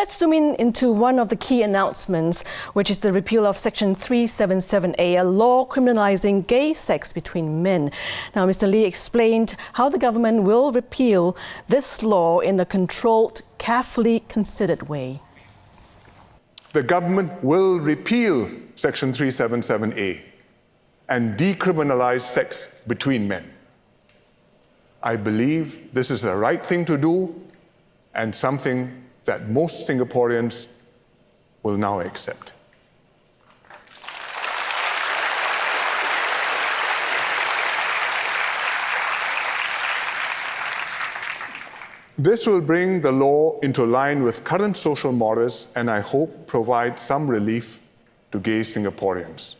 Let's zoom into one of the key announcements, which is the repeal of Section 377A, a law criminalising gay sex between men. Now, Mr. Lee explained how the government will repeal this law in a controlled, carefully considered way. The government will repeal Section 377A and decriminalise sex between men. I believe this is the right thing to do and something that most Singaporeans will now accept. This will bring the law into line with current social mores and I hope provide some relief to gay Singaporeans.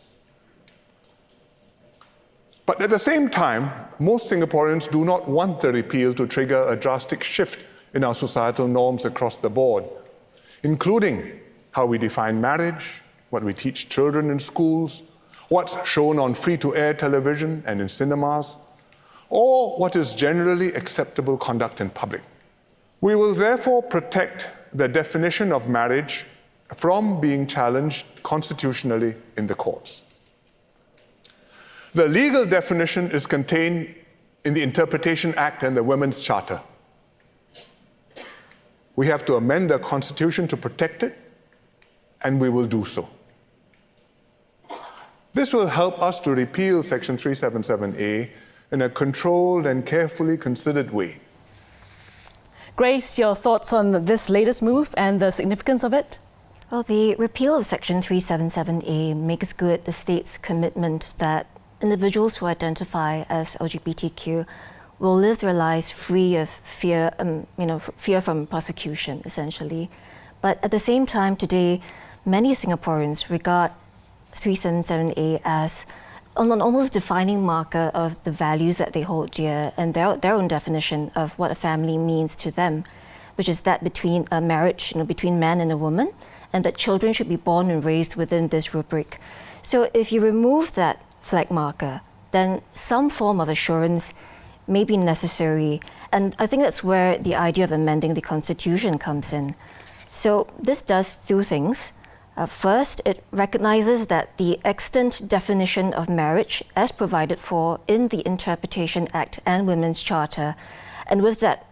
But at the same time, most Singaporeans do not want the repeal to trigger a drastic shift in our societal norms across the board, including how we define marriage, what we teach children in schools, what's shown on free-to-air television and in cinemas, or what is generally acceptable conduct in public. We will therefore protect the definition of marriage from being challenged constitutionally in the courts. The legal definition is contained in the Interpretation Act and the Women's Charter. We have to amend the Constitution to protect it, and we will do so. This will help us to repeal Section 377A in a controlled and carefully considered way. Grace, your thoughts on this latest move and the significance of it? Well, the repeal of Section 377A makes good the state's commitment that individuals who identify as LGBTQ will live their lives free of fear, fear from prosecution, essentially. But at the same time, today, many Singaporeans regard 377A as an almost defining marker of the values that they hold dear and their own definition of what a family means to them, which is that between a marriage, between man and a woman, and that children should be born and raised within this rubric. So if you remove that flag marker, then some form of assurance may be necessary. And I think that's where the idea of amending the Constitution comes in. So this does two things. First, it recognizes that the extant definition of marriage as provided for in the Interpretation Act and Women's Charter, and with that,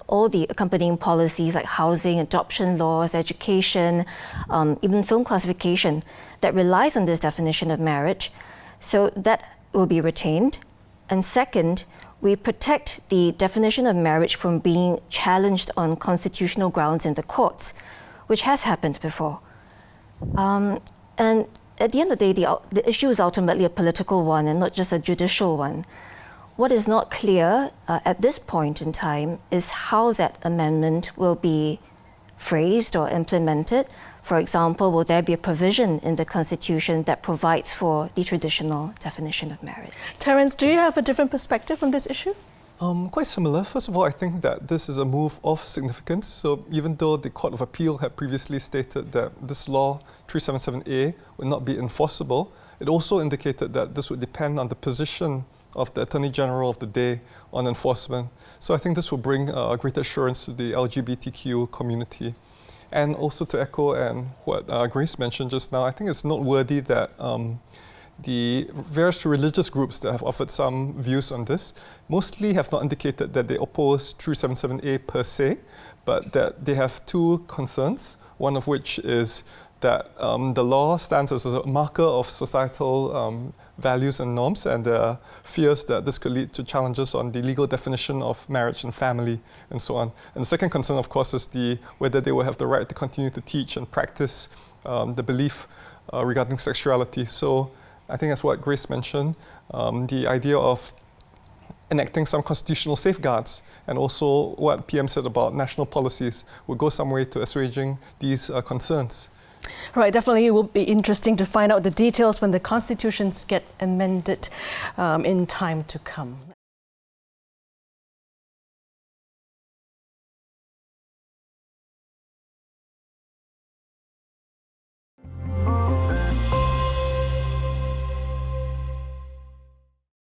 all the accompanying policies like housing, adoption laws, education, even film classification that relies on this definition of marriage. So that will be retained. And second, we protect the definition of marriage from being challenged on constitutional grounds in the courts, which has happened before. And at the end of the day, the issue is ultimately a political one and not just a judicial one. What is not clear at this point in time is how that amendment will be phrased or implemented. For example, will there be a provision in the Constitution that provides for the traditional definition of marriage? Terence, do you have a different perspective on this issue? Quite similar. First of all, I think that this is a move of significance. So even though the Court of Appeal had previously stated that this law, 377A, would not be enforceable, it also indicated that this would depend on the position of the Attorney General of the day on enforcement. So I think this will bring greater assurance to the LGBTQ community. And also to echo what Grace mentioned just now, I think it's noteworthy that the various religious groups that have offered some views on this mostly have not indicated that they oppose 377A per se, but that they have two concerns, one of which is that the law stands as a marker of societal values and norms, and there are fears that this could lead to challenges on the legal definition of marriage and family and so on. And the second concern, of course, is whether they will have the right to continue to teach and practice the belief regarding sexuality. So I think that's what Grace mentioned, the idea of enacting some constitutional safeguards and also what PM said about national policies would go some way to assuaging these concerns. Right, definitely it will be interesting to find out the details when the constitutions get amended in time to come.